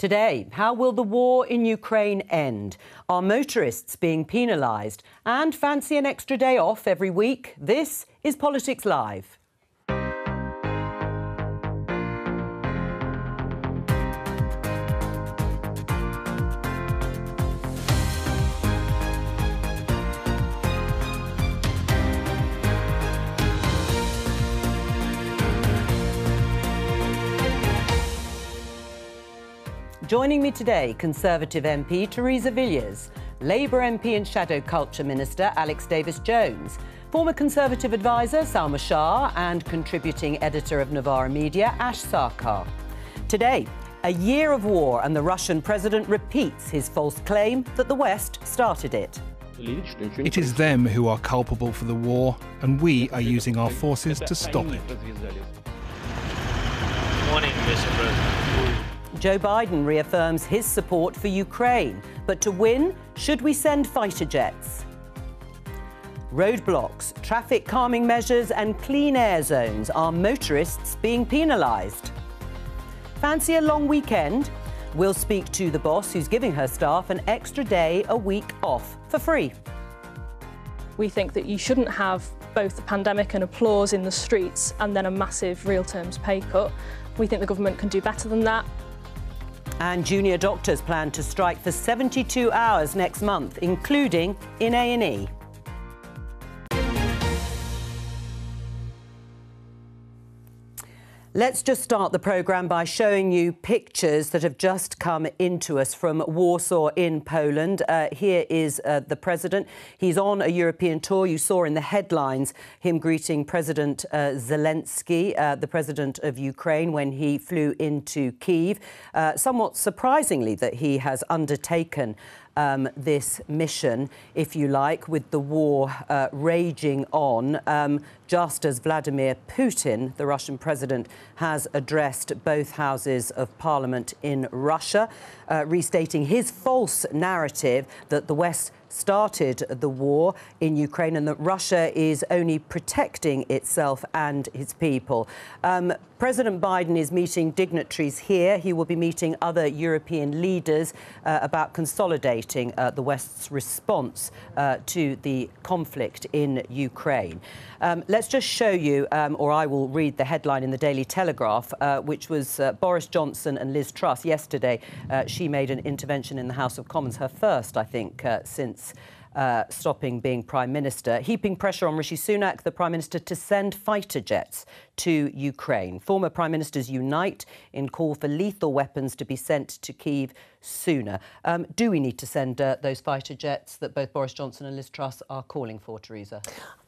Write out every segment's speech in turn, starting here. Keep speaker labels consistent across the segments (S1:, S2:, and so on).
S1: Today, how will the war in Ukraine end? Are motorists being penalised? And fancy an extra day off every week? This is Politics Live. Joining me today, Conservative MP Theresa Villiers, Labour MP and Shadow Culture Minister Alex Davis-Jones, former Conservative advisor Salma Shah and contributing editor of Novara Media Ash Sarkar. Today, a year of war and the Russian president repeats his false claim that the West started it.
S2: It is them who are culpable for the war, and we are using our forces to stop it.
S3: Morning, Mr. President.
S1: Joe Biden reaffirms his support for Ukraine. But to win, should we send fighter jets? Roadblocks, traffic calming measures and clean air zones. Are motorists being penalised? Fancy a long weekend? We'll speak to the boss who's giving her staff an extra day a week off for free.
S4: We think that you shouldn't have both the pandemic and applause in the streets and then a massive real terms pay cut. We think the government can do better than that.
S1: And junior doctors plan to strike for 72 hours next month, including in A&E. Let's just start the programme by showing you pictures that have just come into us from Warsaw in Poland. Here is the President. He's on a European tour. You saw in the headlines him greeting President Zelensky, the President of Ukraine, when he flew into Kyiv. Somewhat surprisingly that he has undertaken this mission, if you like, with the war raging on, just as Vladimir Putin, the Russian president, has addressed both houses of parliament in Russia, restating his false narrative that the West started the war in Ukraine and that Russia is only protecting itself and its people. President Biden is meeting dignitaries here. He will be meeting other European leaders about consolidating the West's response to the conflict in Ukraine. Let's just show you, or I will read the headline in the Daily Telegraph, which was Boris Johnson and Liz Truss yesterday. She made an intervention in the House of Commons, her first, I think, since stopping being Prime Minister, heaping pressure on Rishi Sunak, the Prime Minister, to send fighter jets to Ukraine. Former Prime Ministers unite in call for lethal weapons to be sent to Kyiv sooner. Do we need to send those fighter jets that both Boris Johnson and Liz Truss are calling for, Theresa?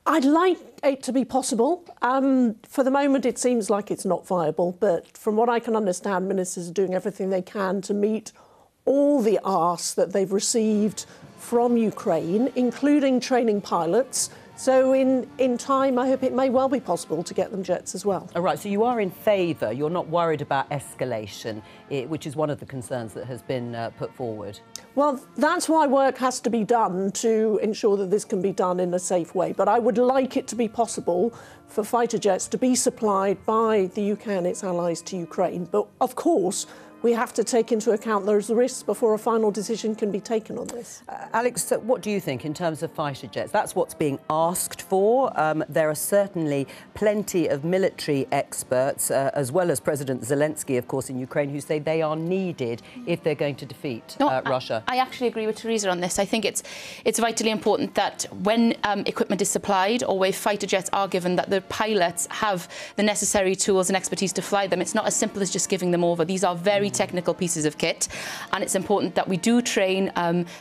S5: I'd like it to be possible. For the moment, it seems like it's not viable. But from what I can understand, ministers are doing everything they can to meet all the asks that they've received from Ukraine, including training pilots. So in time, I hope it may well be possible to get them jets as well.
S1: All right, so you are in favour. You're not worried about escalation, which is one of the concerns that has been put forward.
S5: Well, that's why work has to be done to ensure that this can be done in a safe way. But I would like it to be possible for fighter jets to be supplied by the UK and its allies to Ukraine. But of course, we have to take into account those risks before a final decision can be taken on this.
S1: Alex, what do you think in terms of fighter jets? That's what's being asked for. There are certainly plenty of military experts, as well as President Zelensky, of course, in Ukraine, who say they are needed if they're going to defeat Russia.
S6: I actually agree with Theresa on this. I think it's vitally important that when equipment is supplied or where fighter jets are given, that the pilots have the necessary tools and expertise to fly them. It's not as simple as just giving them over. These are very technical pieces of kit, and it's important that we do train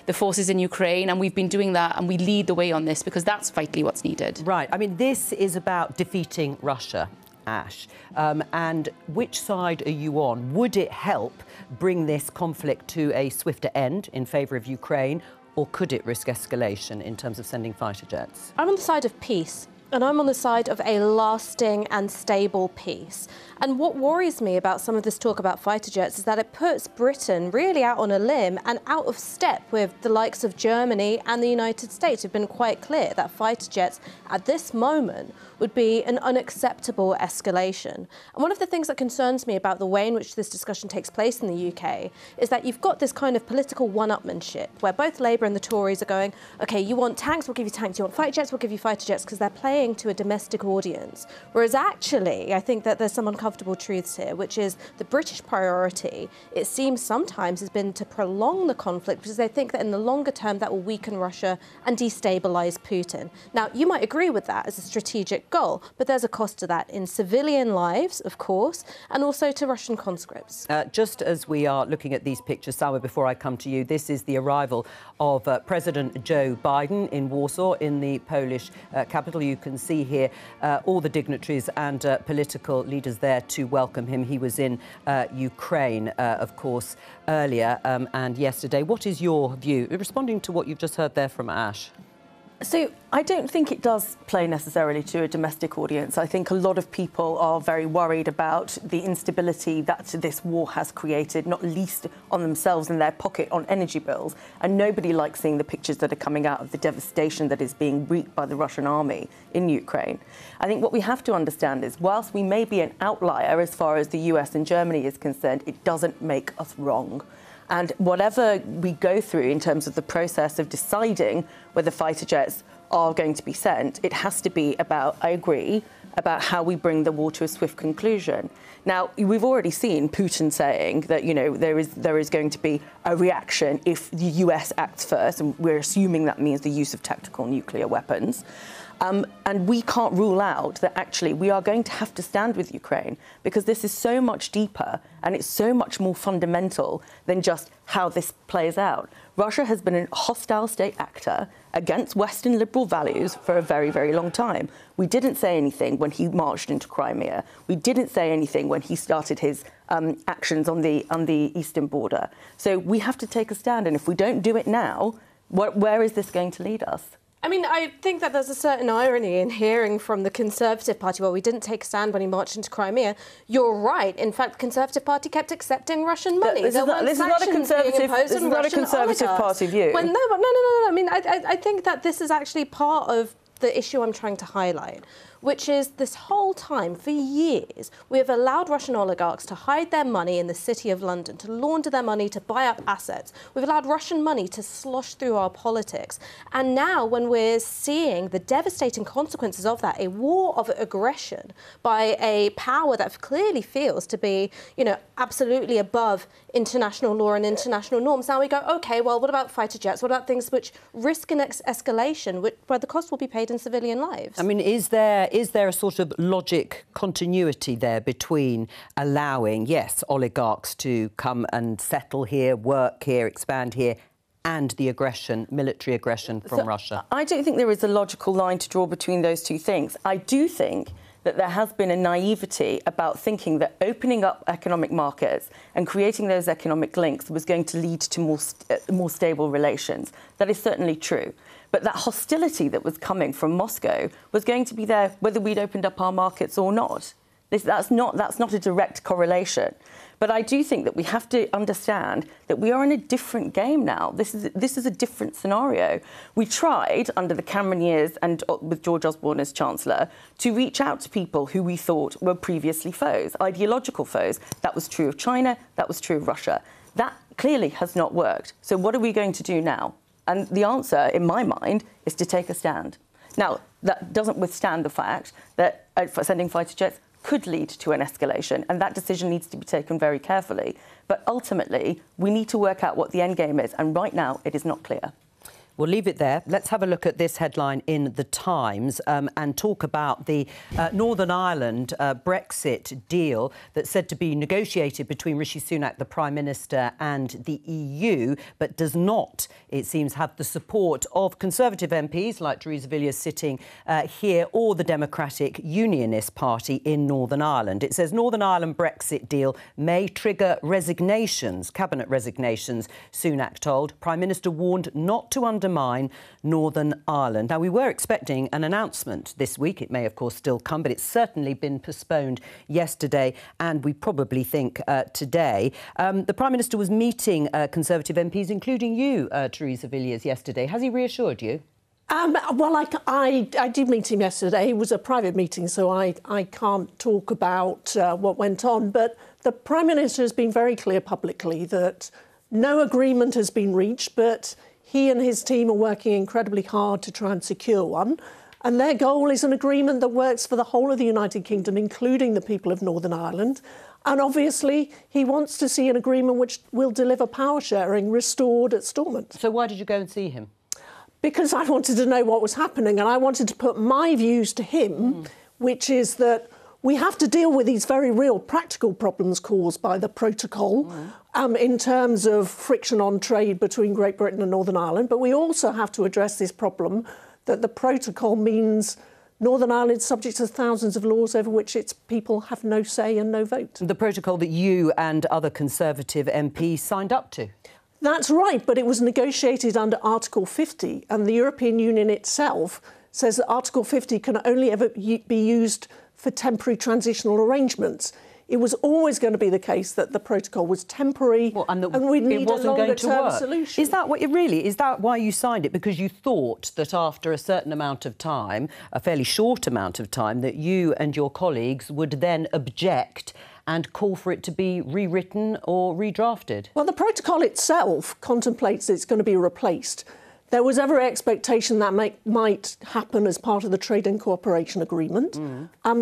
S6: the forces in Ukraine, and we've been doing that, and we lead the way on this because that's vitally what's needed.
S1: Right. I mean, this is about defeating Russia, Ash. And which side are you on? Would it help bring this conflict to a swifter end in favour of Ukraine, or could it risk escalation in terms of sending fighter jets?
S7: I'm on the side of peace. And I'm on the side of a lasting and stable peace. And what worries me about some of this talk about fighter jets is that it puts Britain really out on a limb and out of step with the likes of Germany and the United States, who've been quite clear that fighter jets at this moment would be an unacceptable escalation. And one of the things that concerns me about the way in which this discussion takes place in the UK is that you've got this kind of political one-upmanship where both Labour and the Tories are going, OK, you want tanks, we'll give you tanks. You want fighter jets, we'll give you fighter jets, because they're playing to a domestic audience. Whereas actually, I think that there's some uncomfortable truths here, which is the British priority, it seems sometimes, has been to prolong the conflict because they think that in the longer term that will weaken Russia and destabilise Putin. Now, you might agree with that as a strategic goal, but there's a cost to that in civilian lives, of course, and also to Russian conscripts.
S1: Just as we are looking at these pictures, Sawa, before I come to you, this is the arrival of President Jo Biden in Warsaw, in the Polish capital. You can see here all the dignitaries and political leaders there to welcome him. He was in Ukraine, of course, earlier and yesterday. What is your view, responding to what you've just heard there from Ash?
S8: So I don't think it does play necessarily to a domestic audience. I think a lot of people are very worried about the instability that this war has created, not least on themselves and their pocket on energy bills. And nobody likes seeing the pictures that are coming out of the devastation that is being wreaked by the Russian army in Ukraine. I think what we have to understand is, whilst we may be an outlier as far as the US and Germany is concerned, it doesn't make us wrong. And whatever we go through in terms of the process of deciding whether fighter jets are going to be sent, it has to be about, I agree, about how we bring the war to a swift conclusion. Now, we've already seen Putin saying that, you know, there is going to be a reaction if the US acts first, and we're assuming that means the use of tactical nuclear weapons. And we can't rule out that actually we are going to have to stand with Ukraine, because this is so much deeper and it's so much more fundamental than just how this plays out. Russia has been a hostile state actor against Western liberal values for a very, very long time. We didn't say anything when he marched into Crimea. We didn't say anything when he started his actions on the eastern border. So we have to take a stand. And if we don't do it now, where is this going to lead us?
S7: I mean, I think that there's a certain irony in hearing from the Conservative Party, well, we didn't take a stand when he marched into Crimea. You're right. In fact, the Conservative Party kept accepting Russian money.
S8: This is not a Conservative Party view.
S7: Well, no. I mean, I think that this is actually part of the issue I'm trying to highlight, which is this whole time, for years, we have allowed Russian oligarchs to hide their money in the City of London, to launder their money, to buy up assets. We've allowed Russian money to slosh through our politics. And now, when we're seeing the devastating consequences of that, a war of aggression by a power that clearly feels to be, you know, absolutely above international law and international norms, now we go, OK, well, what about fighter jets? What about things which risk an escalation, where the cost will be paid in civilian lives?
S1: I mean, is there a sort of logic continuity there between allowing, yes, oligarchs to come and settle here, work here, expand here, and the aggression, military aggression from Russia?
S8: I don't think there is a logical line to draw between those two things. I do think that there has been a naivety about thinking that opening up economic markets and creating those economic links was going to lead to more stable relations. That is certainly true. But that hostility that was coming from Moscow was going to be there whether we'd opened up our markets or not. That's not a direct correlation. But I do think that we have to understand that we are in a different game now. This is a different scenario. We tried, under the Cameron years and with George Osborne as Chancellor, to reach out to people who we thought were previously foes, ideological foes. That was true of China. That was true of Russia. That clearly has not worked. So what are we going to do now? And the answer, in my mind, is to take a stand. Now, that doesn't withstand the fact that sending fighter jets could lead to an escalation, and that decision needs to be taken very carefully. But ultimately, we need to work out what the end game is, and right now, it is not clear.
S1: We'll leave it there. Let's have a look at this headline in The Times and talk about the Northern Ireland Brexit deal that's said to be negotiated between Rishi Sunak, the Prime Minister, and the EU, but does not, it seems, have the support of Conservative MPs like Theresa Villiers sitting here, or the Democratic Unionist Party in Northern Ireland. It says Northern Ireland Brexit deal may trigger resignations, cabinet resignations, Sunak told. Prime Minister warned not to undermine mine, Northern Ireland. Now, we were expecting an announcement this week. It may, of course, still come, but it's certainly been postponed yesterday and we probably think today. The Prime Minister was meeting Conservative MPs, including you, Theresa Villiers, yesterday. Has he reassured you?
S5: Well, I did meet him yesterday. It was a private meeting, so I can't talk about what went on. But the Prime Minister has been very clear publicly that no agreement has been reached, but he and his team are working incredibly hard to try and secure one. And their goal is an agreement that works for the whole of the United Kingdom, including the people of Northern Ireland. And obviously, he wants to see an agreement which will deliver power sharing restored at Stormont.
S1: So why did you go and see him?
S5: Because I wanted to know what was happening and I wanted to put my views to him, which is that we have to deal with these very real practical problems caused by the protocol in terms of friction on trade between Great Britain and Northern Ireland. But we also have to address this problem that the protocol means Northern Ireland is subject to thousands of laws over which its people have no say and no vote. The
S1: protocol that you and other Conservative MPs signed up to.
S5: That's right, but it was negotiated under Article 50, and the European Union itself says that Article 50 can only ever be used for temporary transitional arrangements. It was always going to be the case that the protocol was temporary and we'd need a longer-term solution.
S1: Is that what it really is? That why you signed it? Because you thought that after a certain amount of time, a fairly short amount of time, that you and your colleagues would then object and call for it to be rewritten or redrafted?
S5: Well, the protocol itself contemplates it's going to be replaced. There was every expectation that might happen as part of the Trade and Cooperation Agreement.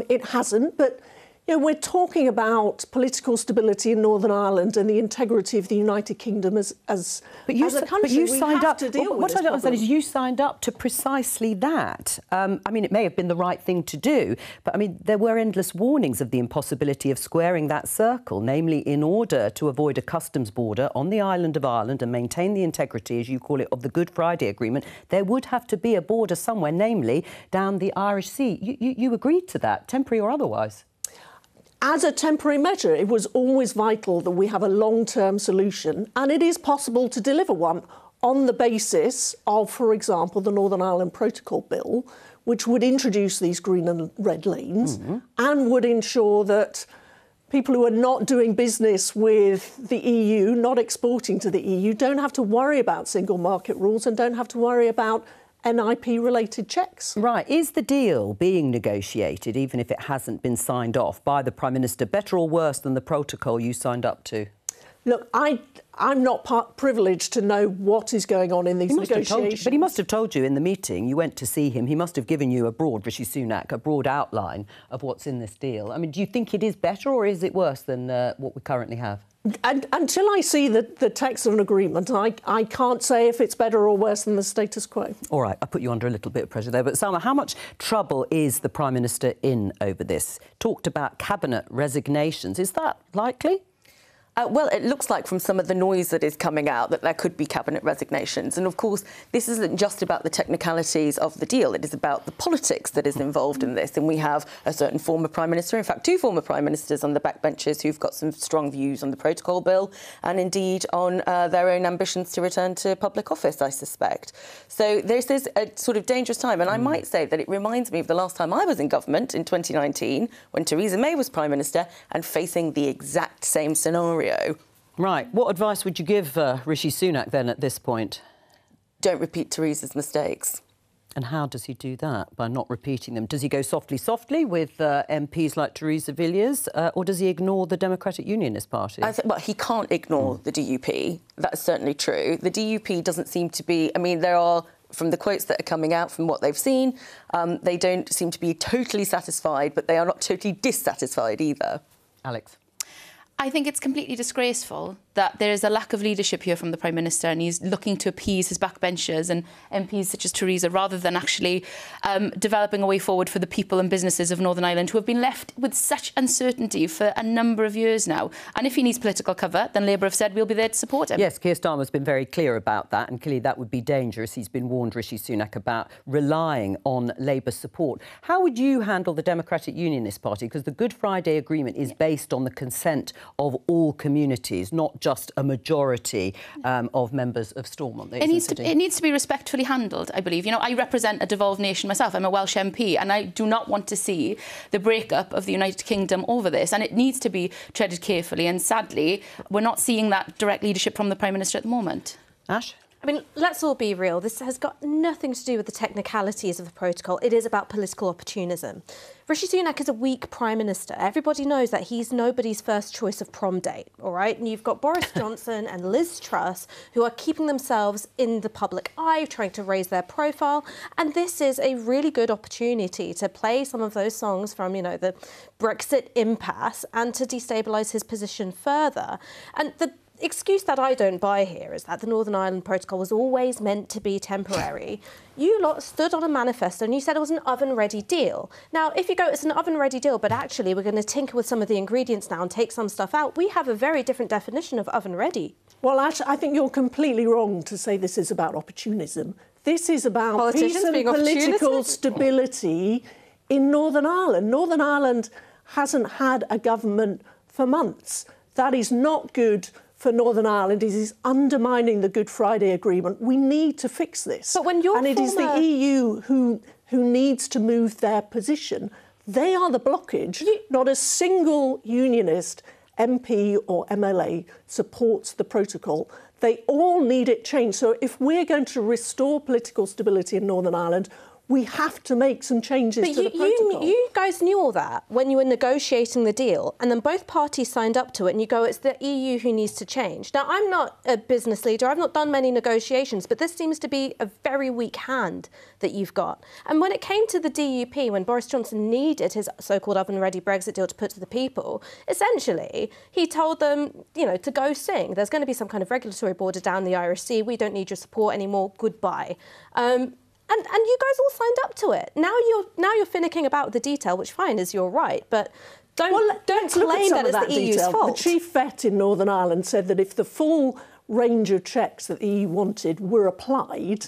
S5: It hasn't, but you know, we're talking about political stability in Northern Ireland and the integrity of the United Kingdom as a country.
S1: But you signed up
S5: to deal with
S1: what I don't understand is you signed up to precisely that. I mean, it may have been the right thing to do, but I mean, there were endless warnings of the impossibility of squaring that circle, namely in order to avoid a customs border on the island of Ireland and maintain the integrity, as you call it, of the Good Friday Agreement, there would have to be a border somewhere, namely down the Irish Sea. You agreed to that, temporary or otherwise.
S5: As a temporary measure, it was always vital that we have a long-term solution, and it is possible to deliver one on the basis of, for example, the Northern Ireland Protocol Bill, which would introduce these green and red lanes and would ensure that people who are not doing business with the EU, not exporting to the EU, don't have to worry about single market rules and don't have to worry about NIP-related checks.
S1: Right. Is the deal being negotiated, even if it hasn't been signed off, by the Prime Minister, better or worse than the protocol you signed up to?
S5: Look, I'm not privileged to know what is going on in these negotiations.
S1: But he must have told you in the meeting, you went to see him, he must have given you Rishi Sunak, a broad outline of what's in this deal. I mean, do you think it is better or is it worse than what we currently have?
S5: And until I see the text of an agreement, I can't say if it's better or worse than the status quo.
S1: All right, I put you under a little bit of pressure there. But, Salma, how much trouble is the Prime Minister in over this? Talked about cabinet resignations. Is that likely?
S8: Well, it looks like from some of the noise that is coming out that there could be cabinet resignations. And, of course, this isn't just about the technicalities of the deal. It is about the politics that is involved in this. And we have a certain former Prime Minister, in fact, two former Prime Ministers on the backbenches who've got some strong views on the protocol bill and, indeed, on their own ambitions to return to public office, I suspect. So this is a sort of dangerous time. And I might say that it reminds me of the last time I was in government in 2019 when Theresa May was Prime Minister and facing the exact same scenario.
S1: Right. What advice would you give Rishi Sunak then at this point?
S8: Don't repeat Theresa's mistakes.
S1: And how does he do that? By not repeating them? Does he go softly with MPs like Theresa Villiers, or does he ignore the Democratic Unionist Party?
S8: Well, he can't ignore the DUP. That's certainly true. The DUP doesn't seem to be... I mean, there are... From the quotes that are coming out, from what they've seen, they don't seem to be totally satisfied, but they are not totally dissatisfied either.
S1: Alex?
S6: I think it's completely disgraceful that there is a lack of leadership here from the Prime Minister and he's looking to appease his backbenchers and MPs such as Theresa rather than actually developing a way forward for the people and businesses of Northern Ireland who have been left with such uncertainty for a number of years now. And if he needs political cover, then Labour have said we'll be there to support him.
S1: Yes, Keir Starmer's been very clear about that and clearly that would be dangerous. He's been warned, Rishi Sunak, about relying on Labour support. How would you handle the Democratic Unionist Party? Because the Good Friday Agreement is based on the consent of all communities, not just a majority of members of Stormont.
S6: It needs to be respectfully handled, I believe. You know, I represent a devolved nation myself. I'm a Welsh MP, and I do not want to see the breakup of the United Kingdom over this, and it needs to be treaded carefully, and sadly we're not seeing that direct leadership from the Prime Minister at the moment.
S1: Ash?
S7: I mean, let's all be real. This has got nothing to do with the technicalities of the protocol. It is about political opportunism. Rishi Sunak is a weak Prime Minister. Everybody knows that he's nobody's first choice of prom date, all right? And you've got Boris Johnson and Liz Truss, who are keeping themselves in the public eye, trying to raise their profile. And this is a really good opportunity to play some of those songs from, you know, the Brexit impasse and to destabilise his position further. And the excuse that I don't buy here is that the Northern Ireland Protocol was always meant to be temporary. You lot stood on a manifesto and you said it was an oven-ready deal. Now, if you go, it's an oven-ready deal, but actually we're going to tinker with some of the ingredients now and take some stuff out, we have a very different definition of oven-ready.
S5: Well, actually, I think you're completely wrong to say this is about opportunism. This is about peace and political stability in Northern Ireland. Northern Ireland hasn't had a government for months. That is not good for Northern Ireland. It is undermining the Good Friday Agreement. We need to fix this.
S7: But when
S5: it is the EU who needs to move their position. They are the blockage. Not a single unionist MP or MLA supports the protocol. They all need it changed. So if we're going to restore political stability in Northern Ireland, we have to make some changes to the protocol.
S7: You guys knew all that when you were negotiating the deal, and then both parties signed up to it, and you go, it's the EU who needs to change. Now, I'm not a business leader. I've not done many negotiations, but this seems to be a very weak hand that you've got. And when it came to the DUP, when Boris Johnson needed his so-called oven-ready Brexit deal to put to the people, essentially, he told them, you know, to go sing. There's going to be some kind of regulatory border down the Irish Sea. We don't need your support anymore. Goodbye. And you guys all signed up to it. Now you're finicking about the detail, which fine is your right, but don't claim that it's the EU's fault.
S5: The chief vet in Northern Ireland said that if the full range of checks that the EU wanted were applied,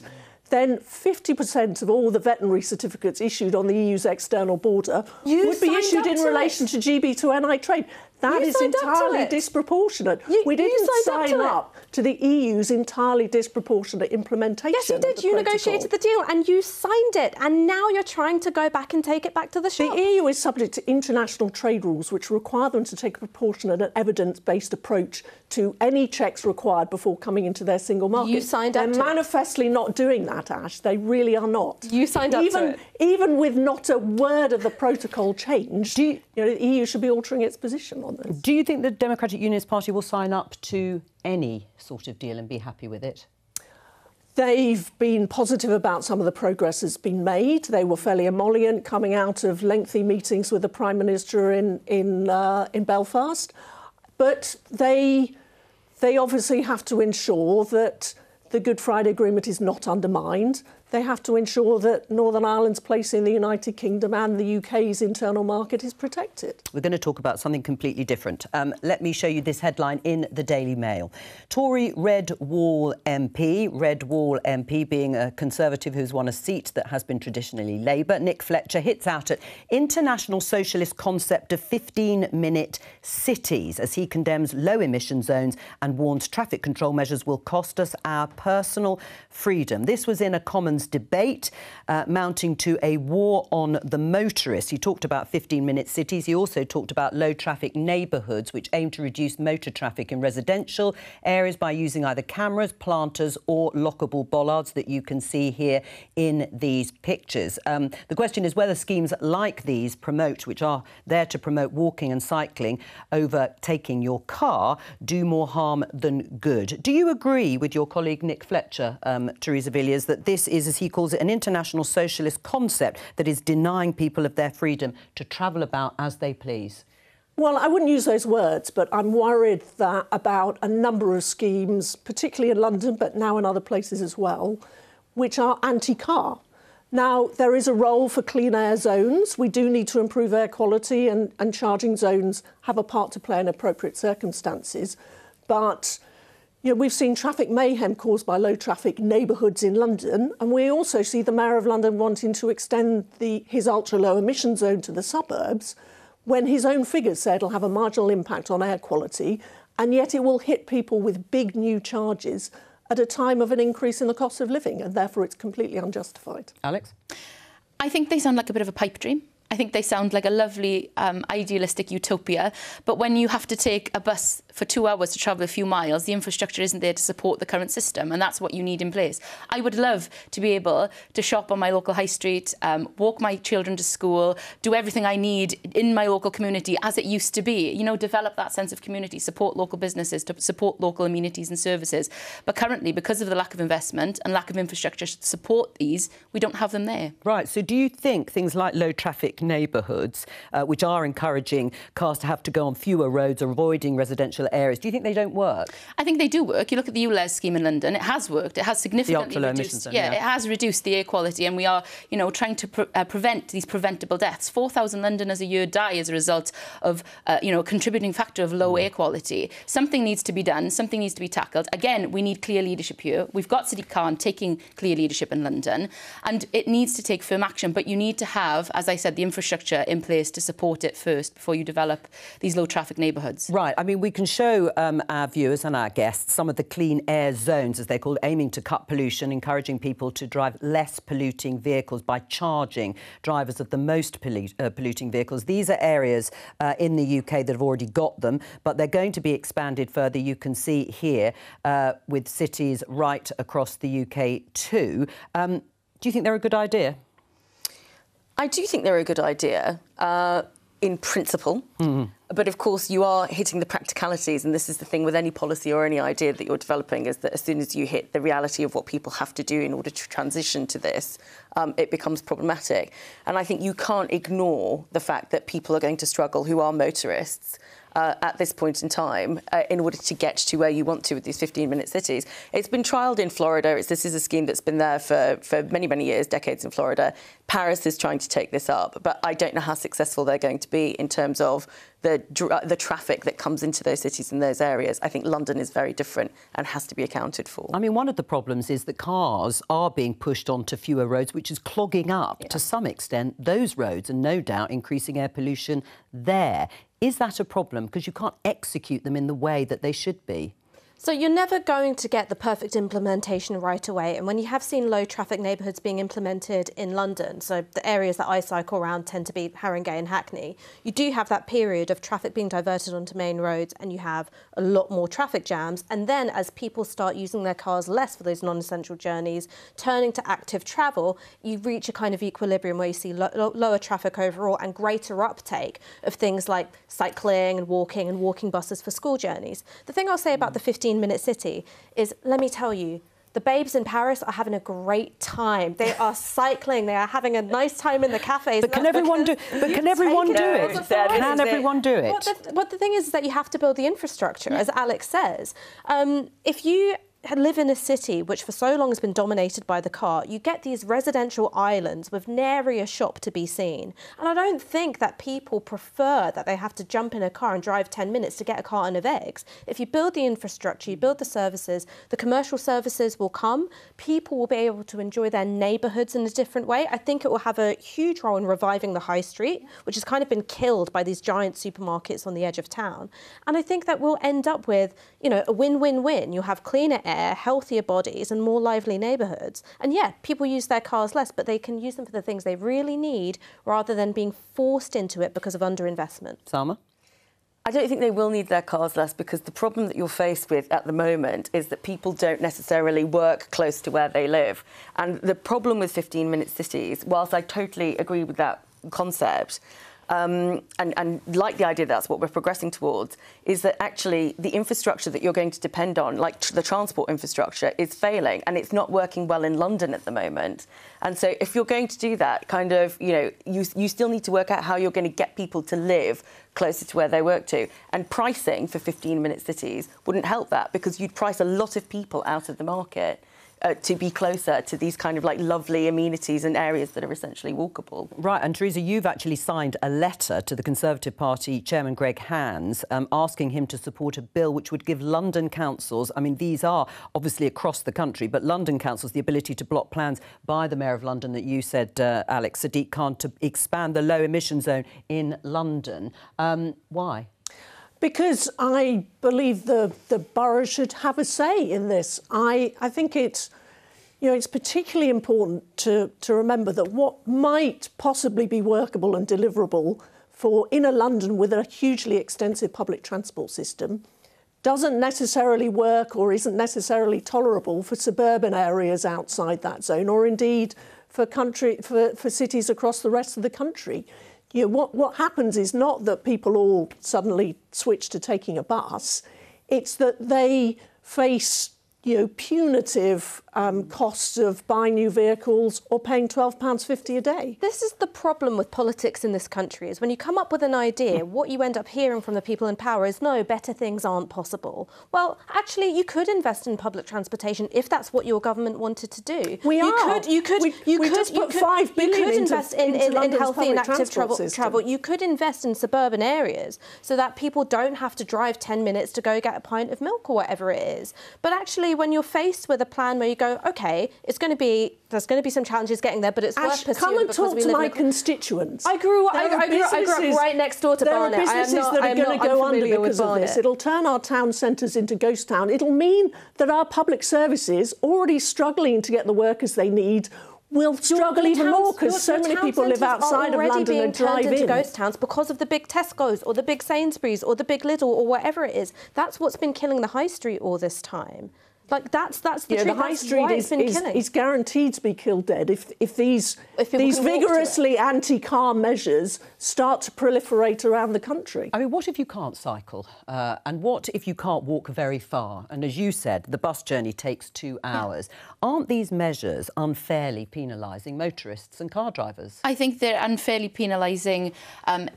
S5: then 50% of all the veterinary certificates issued on the EU's external border would be issued in relation to GB2NI trade. That is entirely disproportionate. We didn't sign up to the EU's entirely disproportionate implementation.
S7: Yes, you did. You negotiated the deal and you signed it. And now you're trying to go back and take it back to the shop.
S5: The EU is subject to international trade rules which require them to take a proportionate and evidence-based approach to any checks required before coming into their single market.
S7: You signed up to it.
S5: They're manifestly not doing that, Ash. They really are not.
S7: You signed up to it.
S5: Even with not a word of the protocol changed, the EU should be altering its position on this.
S1: Do you think the Democratic Unionist Party will sign up to any sort of deal and be happy with it?
S5: They've been positive about some of the progress that's been made. They were fairly emollient coming out of lengthy meetings with the Prime Minister in Belfast. But they obviously have to ensure that the Good Friday Agreement is not undermined. They have to ensure that Northern Ireland's place in the United Kingdom and the UK's internal market is protected.
S1: We're going to talk about something completely different. Let me show you this headline in the Daily Mail. Tory Red Wall MP being a Conservative who's won a seat that has been traditionally Labour, Nick Fletcher hits out at international socialist concept of 15-minute cities as he condemns low-emission zones and warns traffic control measures will cost us our personal freedom. This was in a Commons debate mounting to a war on the motorist. He talked about 15-minute cities. He also talked about low-traffic neighbourhoods, which aim to reduce motor traffic in residential areas by using either cameras, planters or lockable bollards that you can see here in these pictures. The question is whether schemes like these which are there to promote walking and cycling over taking your car, do more harm than good. Do you agree with your colleague Nick Fletcher, Theresa Villiers, that this is, as he calls it, an international socialist concept that is denying people of their freedom to travel about as they please?
S5: Well, I wouldn't use those words, but I'm worried that about a number of schemes, particularly in London, but now in other places as well, which are anti-car. Now, there is a role for clean air zones. We do need to improve air quality and charging zones have a part to play in appropriate circumstances. But we've seen traffic mayhem caused by low-traffic neighbourhoods in London, and we also see the Mayor of London wanting to extend his ultra-low emission zone to the suburbs, when his own figures say it'll have a marginal impact on air quality, and yet it will hit people with big new charges at a time of an increase in the cost of living, and therefore it's completely unjustified.
S1: Alex?
S6: I think they sound like a bit of a pipe dream. I think they sound like a lovely, idealistic utopia. But when you have to take a bus for 2 hours to travel a few miles, the infrastructure isn't there to support the current system, and that's what you need in place. I would love to be able to shop on my local high street, walk my children to school, do everything I need in my local community as it used to be. You know, develop that sense of community, support local businesses, to support local amenities and services. But currently, because of the lack of investment and lack of infrastructure to support these, we don't have them there.
S1: Right, so do you think things like low traffic neighbourhoods, which are encouraging cars to have to go on fewer roads or avoiding residential areas, do you think they don't work?
S6: I think they do work. You look at the ULEZ scheme in London, it has worked. It has significantly reduced, it has reduced the air quality, and we are, you know, trying to prevent these preventable deaths. 4,000 Londoners a year die as a result of, you know, a contributing factor of low air quality. Something needs to be done. Something needs to be tackled. Again, we need clear leadership here. We've got City Khan taking clear leadership in London, and it needs to take firm action. But you need to have, as I said, the infrastructure in place to support it first before you develop these low traffic neighbourhoods.
S1: Right. I mean, we can show our viewers and our guests some of the clean air zones, as they're called, aiming to cut pollution, encouraging people to drive less polluting vehicles by charging drivers of the most polluting vehicles. These are areas in the UK that have already got them, but they're going to be expanded further. You can see here with cities right across the UK too. Do you think they're a good idea?
S8: I do think they're a good idea in principle. But of course, you are hitting the practicalities. And this is the thing with any policy or any idea that you're developing, is that as soon as you hit the reality of what people have to do in order to transition to this, it becomes problematic. And I think you can't ignore the fact that people are going to struggle who are motorists at this point in time in order to get to where you want to with these 15-minute cities. It's been trialled in Florida. This is a scheme that's been there for many, many years, decades in Florida. Paris is trying to take this up, but I don't know how successful they're going to be in terms of the traffic that comes into those cities and those areas. I think London is very different and has to be accounted for.
S1: I mean, one of the problems is that cars are being pushed onto fewer roads, which is clogging up, to some extent, those roads, and no doubt increasing air pollution there. Is that a problem? Because you can't execute them in the way that they should be.
S7: So you're never going to get the perfect implementation right away. And when you have seen low traffic neighbourhoods being implemented in London, so the areas that I cycle around tend to be Haringey and Hackney, you do have that period of traffic being diverted onto main roads, and you have a lot more traffic jams. And then as people start using their cars less for those non-essential journeys, turning to active travel, you reach a kind of equilibrium where you see lower traffic overall and greater uptake of things like cycling and walking buses for school journeys. The thing I'll say about the 15-minute city is, let me tell you, the babes in Paris are having a great time. They are cycling. They are having a nice time in the cafes.
S1: But can everyone do? But can everyone do it? Can everyone do it?
S7: What the thing is that you have to build the infrastructure, as Alex says. If you live in a city which for so long has been dominated by the car, you get these residential islands with nary a shop to be seen. And I don't think that people prefer that they have to jump in a car and drive 10 minutes to get a carton of eggs. If you build the infrastructure, you build the services, the commercial services will come, people will be able to enjoy their neighbourhoods in a different way. I think it will have a huge role in reviving the high street, which has kind of been killed by these giant supermarkets on the edge of town. And I think that we'll end up with, you know, a win-win-win. You'll have cleaner air, healthier bodies and more lively neighbourhoods. And yeah, people use their cars less, but they can use them for the things they really need rather than being forced into it because of underinvestment.
S1: Salma?
S8: I don't think they will need their cars less, because the problem that you're faced with at the moment is that people don't necessarily work close to where they live. And the problem with 15-minute cities, whilst I totally agree with that concept, and like the idea that's what we're progressing towards, is that actually the infrastructure that you're going to depend on, like the transport infrastructure, is failing, and it's not working well in London at the moment. And so if you're going to do that, kind of, you know, you still need to work out how you're going to get people to live closer to where they work to. And pricing for 15-minute cities wouldn't help that, because you'd price a lot of people out of the market. to be closer to these kind of like lovely amenities and areas that are essentially walkable.
S1: Right, and Theresa, you've actually signed a letter to the Conservative Party Chairman Greg Hands asking him to support a bill which would give London councils, I mean, these are obviously across the country, but London councils the ability to block plans by the Mayor of London that you said, Alex, Sadiq Khan, to expand the low emission zone in London. Why?
S5: Because I believe the borough should have a say in this. I think it's, you know, it's particularly important to remember that what might possibly be workable and deliverable for inner London with a hugely extensive public transport system doesn't necessarily work or isn't necessarily tolerable for suburban areas outside that zone, or indeed for cities across the rest of the country. You know, what happens is not that people all suddenly switch to taking a bus, it's that they face, you know, punitive costs of buying new vehicles or paying £12.50 a day.
S7: This is the problem with politics in this country, is when you come up with an idea, what you end up hearing from the people in power is, no, better things aren't possible. Well, actually, you could invest in public transportation if that's what your government wanted to do.
S5: We just put £5 billion
S7: invest in healthy and active travel. You could invest in suburban areas so that people don't have to drive 10 minutes to go get a pint of milk or whatever it is. But actually, when you're faced with a plan where you go, OK, there's going to be some challenges getting there, but it's worth pursuing.
S5: Come and talk to my constituents.
S7: I grew up right next door to Barnet.
S5: There are businesses that are going to go under because of this. It'll turn our town centres into ghost town. It'll mean that our public services, already struggling to get the workers they need, will struggle even more because so many people live outside of London and drive in.
S7: Into ghost towns because of the big Tesco's or the big Sainsbury's or the big Lidl or whatever it is. That's what's been killing the high street all this time. Like that's the truth.
S5: The high street is guaranteed to be killed dead if these vigorously anti-car measures start to proliferate around the country.
S1: I mean, what if you can't cycle? And what if you can't walk very far? And as you said, the bus journey takes 2 hours. Aren't these measures unfairly penalising motorists and car drivers?
S6: I think they're unfairly penalising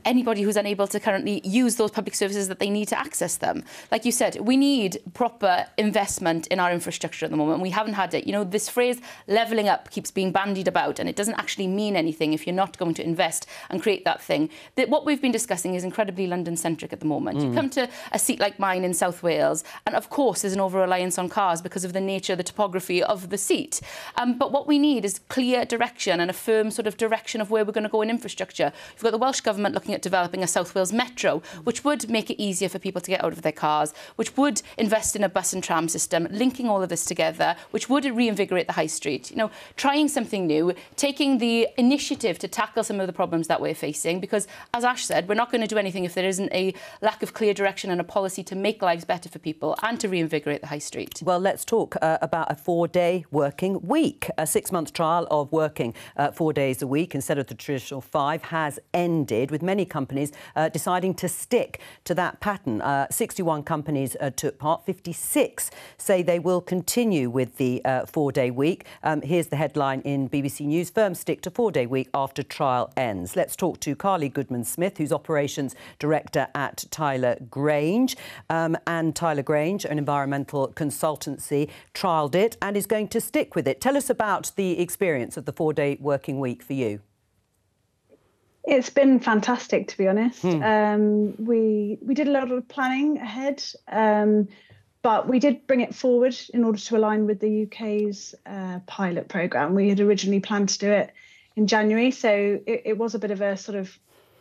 S6: anybody who's unable to currently use those public services that they need to access them. Like you said, we need proper investment in our infrastructure at the moment. We haven't had it. You know, this phrase levelling up keeps being bandied about, and it doesn't actually mean anything if you're not going to invest and create that thing. What we've been discussing is incredibly London-centric at the moment. You come to a seat like mine in South Wales, and of course there's an over-reliance on cars because of the nature, the topography of the seat. But what we need is clear direction and a firm sort of direction of where we're going to go in infrastructure. You've got the Welsh Government looking at developing a South Wales metro, which would make it easier for people to get out of their cars, which would invest in a bus and tram system, linking all of this together, which would reinvigorate the high street. You know, trying something new, taking the initiative to tackle some of the problems that we're facing, because, as Ash said, we're not going to do anything if there isn't a lack of clear direction and a policy to make lives better for people and to reinvigorate the high street.
S1: Well, let's talk about a 4-day working week. A 6-month trial of working 4 days a week instead of the traditional 5 has ended, with many companies deciding to stick to that pattern. 61 companies took part. 56 say they will continue with the 4-day week. Here's the headline in BBC News: firms stick to 4-day week after trial ends. Let's talk to Carly Goodman-Smith, who's Operations Director at Tyler Grange. And Tyler Grange, an environmental consultancy, trialled it and is going to stick with it. Tell us about the experience of the 4-day working week for you.
S9: It's been fantastic, to be honest. We did a lot of planning ahead, but we did bring it forward in order to align with the UK's pilot programme. We had originally planned to do it in January, so it was a bit of a sort of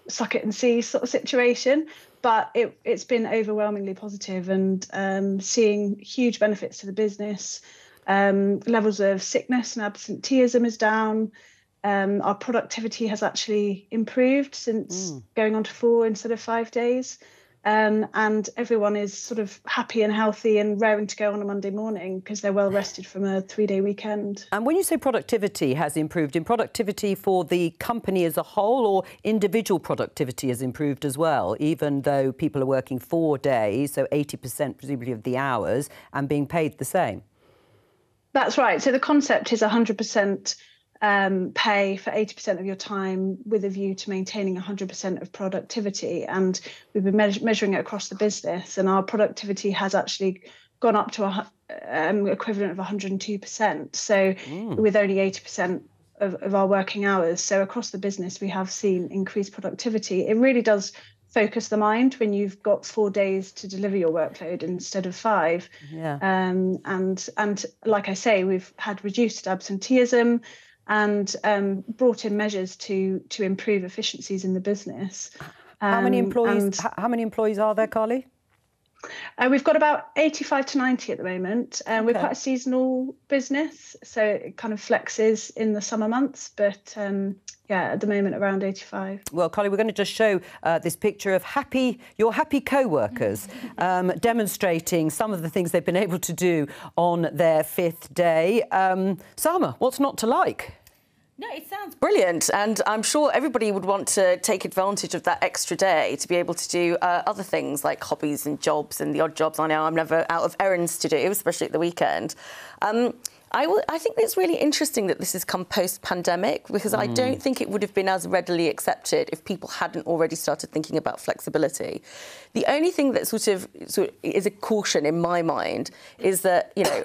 S9: suck it and see sort of situation, but it's been overwhelmingly positive and seeing huge benefits to the business. Levels of sickness and absenteeism is down. Our productivity has actually improved since going on to 4 instead of 5 days. And everyone is sort of happy and healthy and raring to go on a Monday morning because they're well rested from a 3-day weekend.
S1: And when you say productivity has improved, in productivity for the company as a whole, or individual productivity has improved as well, even though people are working 4 days, so 80% presumably of the hours, and being paid the same?
S9: That's right. So the concept is 100% pay for 80% of your time with a view to maintaining 100% of productivity. And we've been measuring it across the business, and our productivity has actually gone up to equivalent of 102%. So with only 80% of our working hours. So across the business, we have seen increased productivity. It really does focus the mind when you've got 4 days to deliver your workload instead of 5.
S1: Yeah.
S9: And like I say, we've had reduced absenteeism and brought in measures to improve efficiencies in the business.
S1: How many employees are there, Carly?
S9: We've got about 85 to 90 at the moment. We're quite a seasonal business, so it kind of flexes in the summer months, but yeah, at the moment around 85.
S1: Well, Carly, we're going to just show this picture of your happy co-workers demonstrating some of the things they've been able to do on their 5th day. Sama, what's not to like?
S8: No, it sounds brilliant, and I'm sure everybody would want to take advantage of that extra day to be able to do other things like hobbies and jobs and the odd jobs. I know I'm never out of errands to do, especially at the weekend. I think it's really interesting that this has come post-pandemic, because I don't think it would have been as readily accepted if people hadn't already started thinking about flexibility. The only thing that sort of is a caution in my mind is that, you know,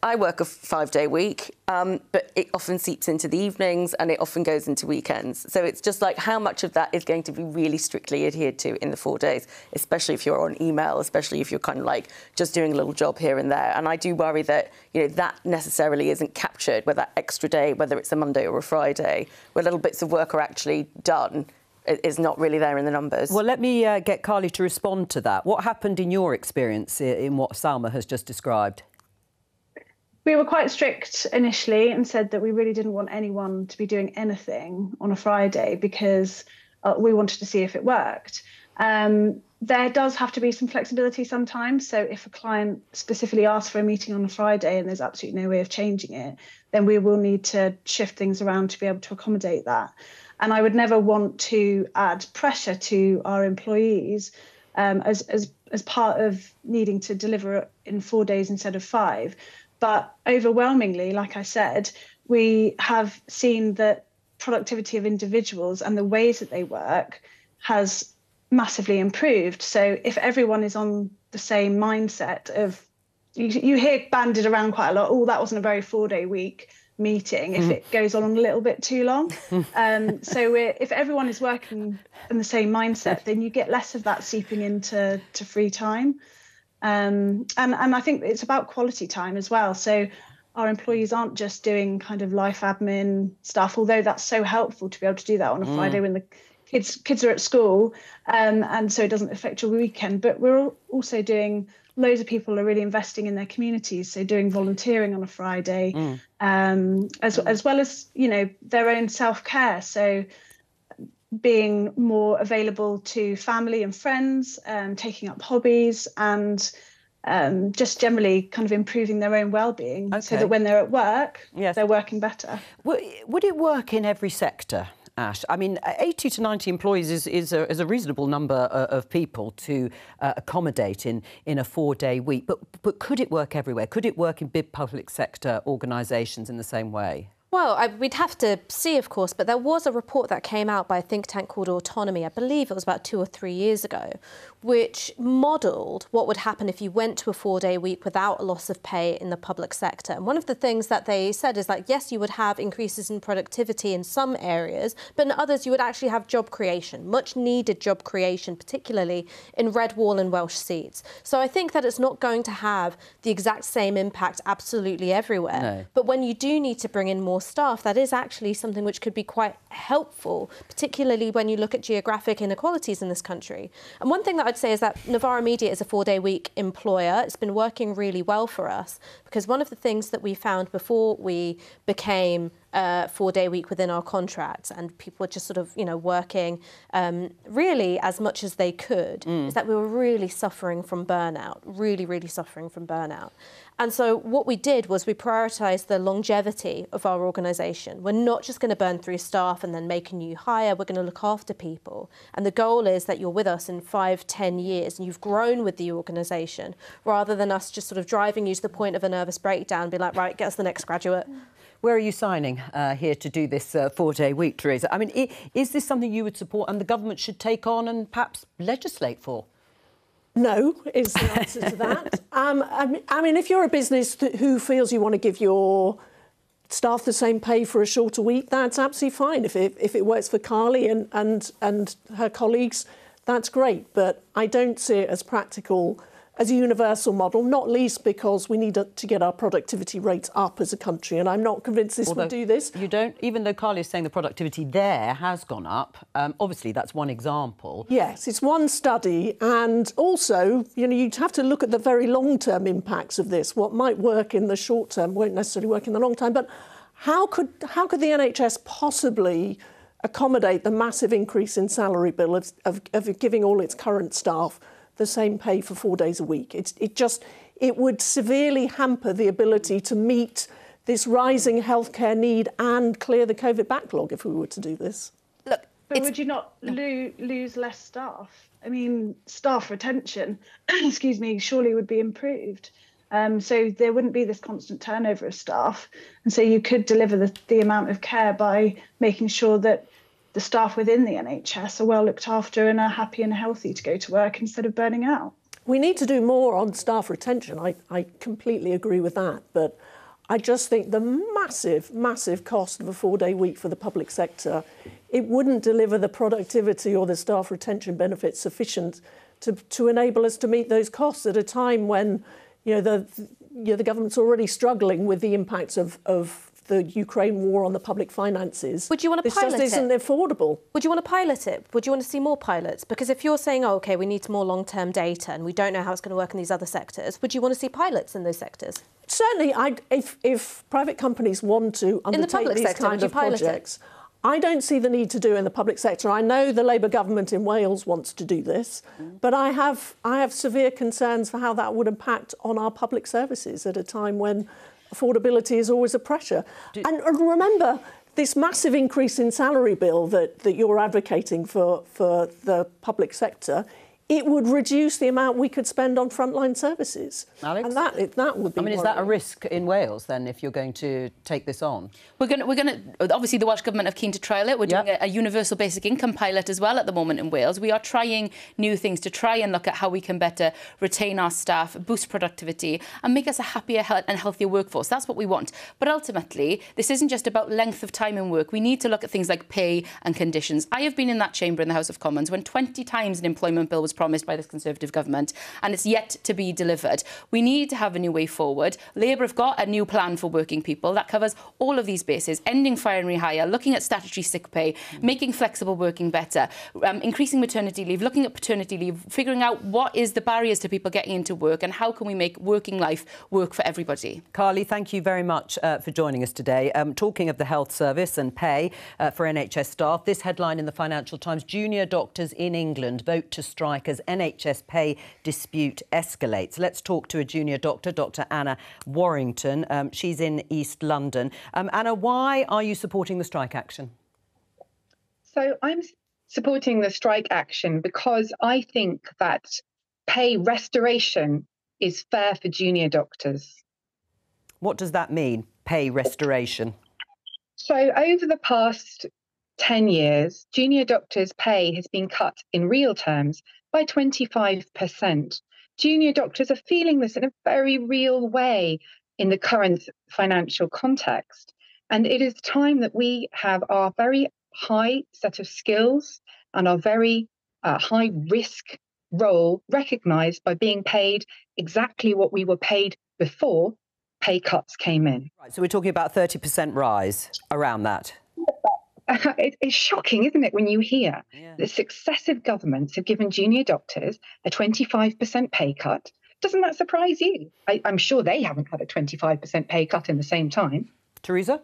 S8: I work a 5-day week, but it often seeps into the evenings and it often goes into weekends. So it's just like how much of that is going to be really strictly adhered to in the 4 days, especially if you're on email, especially if you're kind of like just doing a little job here and there. And I do worry that, you know, that necessarily isn't captured, where that extra day, whether it's a Monday or a Friday, where little bits of work are actually done, is not really there in the numbers.
S1: Well, let me get Carly to respond to that. What happened in your experience in what Salma has just described?
S9: We were quite strict initially and said that we really didn't want anyone to be doing anything on a Friday because we wanted to see if it worked. There does have to be some flexibility sometimes. So if a client specifically asks for a meeting on a Friday and there's absolutely no way of changing it, then we will need to shift things around to be able to accommodate that. And I would never want to add pressure to our employees as part of needing to deliver in 4 days instead of 5. But overwhelmingly, like I said, we have seen that productivity of individuals and the ways that they work has massively improved. So if everyone is on the same mindset of, you hear banded around quite a lot, oh, that wasn't a very 4-day week meeting, if it goes on a little bit too long. So if everyone is working in the same mindset, then you get less of that seeping into free time. And I think it's about quality time as well. So our employees aren't just doing kind of life admin stuff, although that's so helpful to be able to do that on a Friday when the kids are at school, and so it doesn't affect your weekend. But we're also doing, loads of people are really investing in their communities, so doing volunteering on a Friday, as well as, you know, their own self-care. So being more available to family and friends, taking up hobbies, and just generally kind of improving their own well-being, so that when they're at work, they're working better.
S1: Would it work in every sector, Ash? I mean, 80 to 90 employees is a reasonable number of people to accommodate in a 4-day week. But could it work everywhere? Could it work in big public sector organisations in the same way?
S7: Well, we'd have to see, of course, but there was a report that came out by a think tank called Autonomy, I believe it was about 2 or 3 years ago, which modelled what would happen if you went to a 4-day week without a loss of pay in the public sector. And one of the things that they said is like, yes, you would have increases in productivity in some areas, but in others you would actually have job creation, much needed job creation, particularly in Red Wall and Welsh Seats. So I think that it's not going to have the exact same impact absolutely everywhere.
S1: No.
S7: But when you do need to bring in more staff, that is actually something which could be quite helpful, particularly when you look at geographic inequalities in this country. And one thing that I'd say is that Novara Media is a 4-day week employer. It's been working really well for us, because one of the things that we found before we became a 4-day week within our contracts and people were just sort of, you know, working really as much as they could, is that we were really suffering from burnout, really suffering from burnout. And so what we did was we prioritised the longevity of our organisation. We're not just going to burn through staff and then make a new hire. We're going to look after people. And the goal is that you're with us in 5-10 years and you've grown with the organisation, rather than us just sort of driving you to the point of a nervous breakdown and be like, right, get us the next graduate.
S1: Where are you signing here to do this 4-day week, Teresa? I mean, is this something you would support and the government should take on and perhaps legislate for?
S5: No, is the answer to that. I mean, if you're a business who feels you want to give your staff the same pay for a shorter week, that's absolutely fine. If it works for Carly and her colleagues, that's great. But I don't see it as practical as a universal model, not least because we need to get our productivity rates up as a country, and I'm not convinced this will do this.
S1: You don't, even though Carly is saying the productivity there has gone up, obviously that's one example.
S5: Yes, it's one study, and also, you know, you'd have to look at the very long-term impacts of this. What might work in the short term won't necessarily work in the long term, but how could the NHS possibly accommodate the massive increase in salary bill of giving all its current staff the same pay for 4 days a week? It would severely hamper the ability to meet this rising healthcare need and clear the COVID backlog if we were to do this.
S6: Look,
S9: but would you not lose less staff? I mean, staff retention, excuse me, surely would be improved. So there wouldn't be this constant turnover of staff. And so you could deliver the amount of care by making sure that the staff within the NHS are well looked after and are happy and healthy to go to work instead of burning out.
S5: We need to do more on staff retention. I completely agree with that. But I just think the massive, massive cost of a 4-day week for the public sector, it wouldn't deliver the productivity or the staff retention benefits sufficient to enable us to meet those costs at a time when, you know, the government's already struggling with the impacts of the Ukraine war on the public finances.
S7: Would you want to pilot it?
S5: This just isn't affordable.
S7: Would you want to pilot it? Would you want to see more pilots? Because if you're saying, oh, OK, we need more long-term data and we don't know how it's going to work in these other sectors, would you want to see pilots in those sectors?
S5: Certainly, if private companies want to undertake these kind of projects, I don't see the need to do it in the public sector. I know the Labour government in Wales wants to do this, but I have severe concerns for how that would impact on our public services at a time when affordability is always a pressure. And remember, this massive increase in salary bill that you're advocating for the public sector, it would reduce the amount we could spend on frontline services.
S1: Alex?
S5: And that would be
S1: is that a risk in Wales, then, if you're going to take this on? We're going to
S6: obviously, the Welsh Government are keen to trial it. We're doing a universal basic income pilot as well at the moment in Wales. We are trying new things to try and look at how we can better retain our staff, boost productivity and make us a happier and healthier workforce. That's what we want. But ultimately, this isn't just about length of time in work. We need to look at things like pay and conditions. I have been in that chamber in the House of Commons when 20 times an employment bill was promised by this Conservative government, and it's yet to be delivered. We need to have a new way forward. Labour have got a new plan for working people that covers all of these bases, ending fire and rehire, looking at statutory sick pay, making flexible working better, increasing maternity leave, looking at paternity leave, figuring out what is the barriers to people getting into work and how can we make working life work for everybody.
S1: Carly, thank you very much for joining us today. Talking of the health service and pay for NHS staff, this headline in the Financial Times: junior doctors in England vote to strike as NHS pay dispute escalates. Let's talk to a junior doctor, Dr. Anna Warrington. She's in East London. Anna, why are you supporting the strike action?
S10: So I'm supporting the strike action because I think that pay restoration is fair for junior doctors.
S1: What does that mean, pay restoration?
S10: So over the past 10 years, junior doctors' pay has been cut in real terms by 25%. Junior doctors are feeling this in a very real way in the current financial context. And it is time that we have our very high set of skills and our very high risk role recognised by being paid exactly what we were paid before pay cuts came in.
S1: Right, so we're talking about 30% rise, around that.
S10: It's shocking, isn't it, when you hear that successive governments have given junior doctors a 25% pay cut? Doesn't that surprise you? I'm sure they haven't had a 25% pay cut in the same time.
S1: Teresa?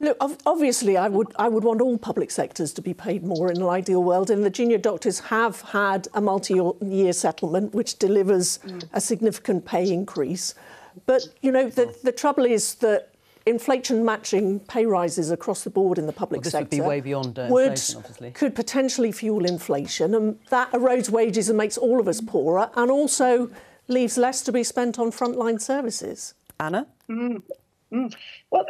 S5: Look, obviously, I would want all public sectors to be paid more in an ideal world, and the junior doctors have had a multi-year settlement which delivers a significant pay increase. But, you know, the trouble is that inflation matching pay rises across the board in the public sector
S1: would be way beyond inflation, obviously.
S5: Could potentially fuel inflation, and that erodes wages and makes all of us poorer, and also leaves less to be spent on frontline services.
S1: Anna?
S10: Well,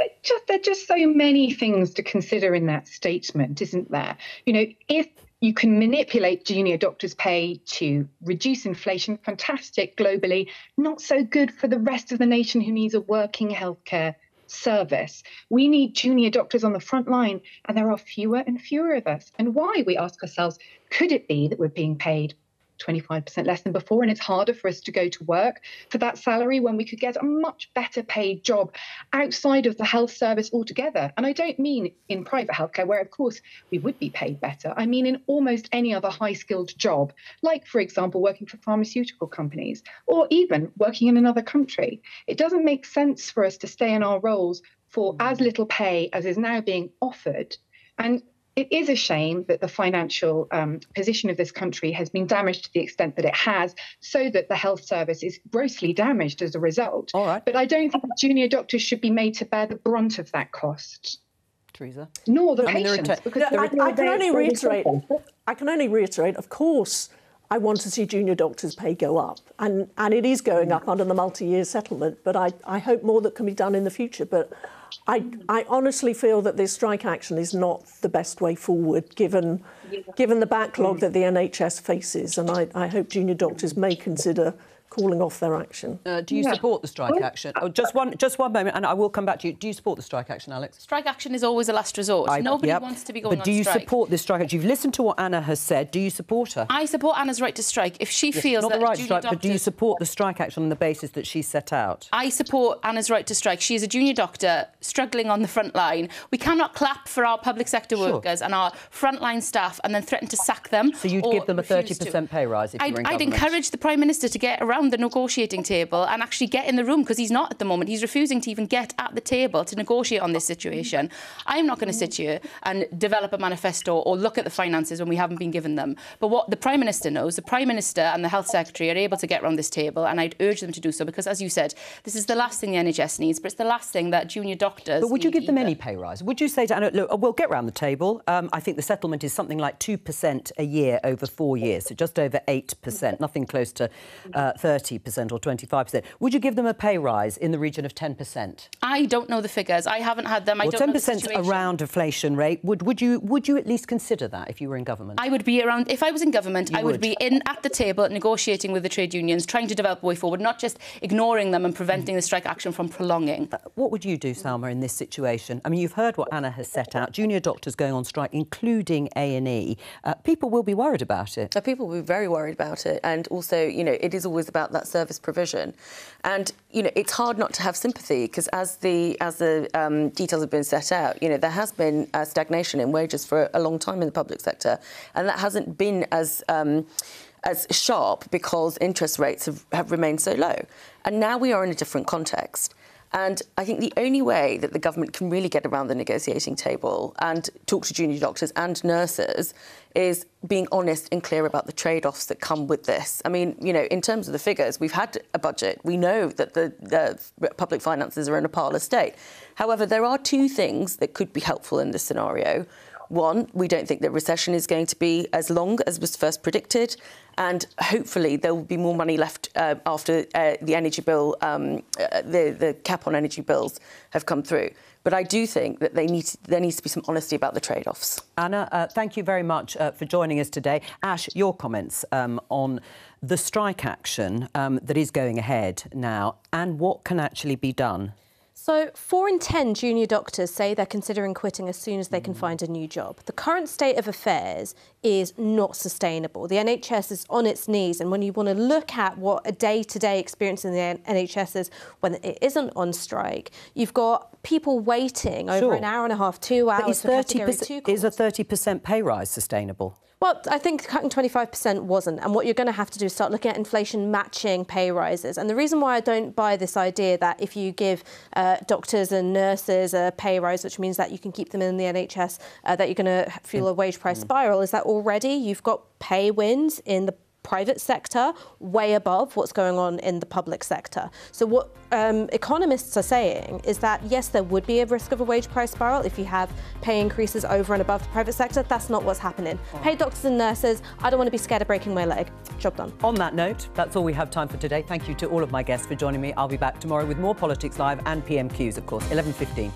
S10: there are just so many things to consider in that statement, isn't there? You know, if You can manipulate junior doctors' pay to reduce inflation. Fantastic globally, not so good for the rest of the nation who needs a working healthcare service. We need junior doctors on the front line, and there are fewer and fewer of us. And why, we ask ourselves, could it be that we're being paid 25% less than before, and it's harder for us to go to work for that salary when we could get a much better paid job outside of the health service altogether? And I don't mean in private healthcare, where of course we would be paid better. I mean in almost any other high-skilled job, like, for example, working for pharmaceutical companies, or even working in another country. It doesn't make sense for us to stay in our roles for as little pay as is now being offered. And it is a shame that the financial position of this country has been damaged to the extent that it has, so that the health service is grossly damaged as a result.
S1: All right.
S10: But I don't think that junior doctors should be made to bear the brunt of that cost.
S1: Teresa?
S10: Nor the patients.
S5: I can only reiterate, of course, I want to see junior doctors' pay go up. And it is going up under the multi-year settlement, but I hope more that can be done in the future. But I honestly feel that this strike action is not the best way forward, given the backlog that the NHS faces. And I hope junior doctors may consider calling off their action.
S1: Do you support the strike action? Oh, just one moment, and I will come back to you. Do you support the strike action, Alex?
S6: Strike action is always a last resort. Nobody wants to be going on strike.
S1: But do you support this strike action? You've listened to what Anna has said. Do you support her?
S6: I support Anna's right to strike. If she feels
S1: not
S6: that
S1: the right to strike,
S6: doctors...
S1: but do you support the strike action on the basis that she set out?
S6: I support Anna's right to strike. She is a junior doctor struggling on the front line. We cannot clap for our public sector workers and our frontline staff and then threaten to sack them.
S1: So you'd give them a 30% pay rise if you were in government?
S6: I'd encourage the Prime Minister to get around the negotiating table and actually get in the room, because he's not at the moment. He's refusing to even get at the table to negotiate on this situation. I'm not going to sit here and develop a manifesto or look at the finances when we haven't been given them. But what the Prime Minister knows, the Prime Minister and the Health Secretary are able to get around this table, and I'd urge them to do so, because, as you said, this is the last thing the NHS needs, but it's the last thing that junior doctors
S1: But would you give them any pay rise? Would you say to Anna, look, we'll get round the table. I think the settlement is something like 2% a year over 4 years, so just over 8%, nothing close to 30% or 25%. Would you give them a pay rise in the region of 10%?
S6: I don't know the figures. I haven't had them. I don't know the situation.
S1: 10% around inflation rate. Would you at least consider that if you were in government?
S6: I would be around. If I was in government, I would be at the table negotiating with the trade unions, trying to develop a way forward, not just ignoring them and preventing the strike action from prolonging.
S1: What would you do, Salma, in this situation? I mean, you've heard what Anna has set out. Junior doctors going on strike, including A&E. People will be worried about it.
S8: People will be very worried about it. And also, you know, it is always about that service provision. And, you know, it's hard not to have sympathy, because as the details have been set out, you know, there has been a stagnation in wages for a long time in the public sector, and that hasn't been as sharp because interest rates have remained so low. And now we are in a different context. And I think the only way that the government can really get around the negotiating table and talk to junior doctors and nurses is being honest and clear about the trade-offs that come with this. I mean, you know, in terms of the figures, we've had a budget. We know that the public finances are in a parlous state. However, there are two things that could be helpful in this scenario. One, we don't think that recession is going to be as long as was first predicted, and hopefully there will be more money left after the energy bill, the cap on energy bills have come through. But I do think that there needs to be some honesty about the trade-offs.
S1: Anna, thank you very much for joining us today. Ash, your comments on the strike action that is going ahead now and what can actually be done.
S7: So 4 in 10 junior doctors say they're considering quitting as soon as they can find a new job. The current state of affairs is not sustainable. The NHS is on its knees, and when you want to look at what a day-to-day experience in the NHS is when it isn't on strike, you've got people waiting over an hour and a half, 2 hours for category 2 calls.
S1: Is a 30% pay rise sustainable?
S7: Well, I think cutting 25% wasn't. And what you're going to have to do is start looking at inflation matching pay rises. And the reason why I don't buy this idea that if you give doctors and nurses a pay rise, which means that you can keep them in the NHS, that you're going to fuel a wage price spiral, is that already you've got pay wins in the private sector way above what's going on in the public sector. So what economists are saying is that, yes, there would be a risk of a wage price spiral if you have pay increases over and above the private sector. That's not what's happening. Paid doctors and nurses, I don't want to be scared of breaking my leg. Job done.
S1: On that note, that's all we have time for today. Thank you to all of my guests for joining me. I'll be back tomorrow with more Politics Live and PMQs, of course, 11:15.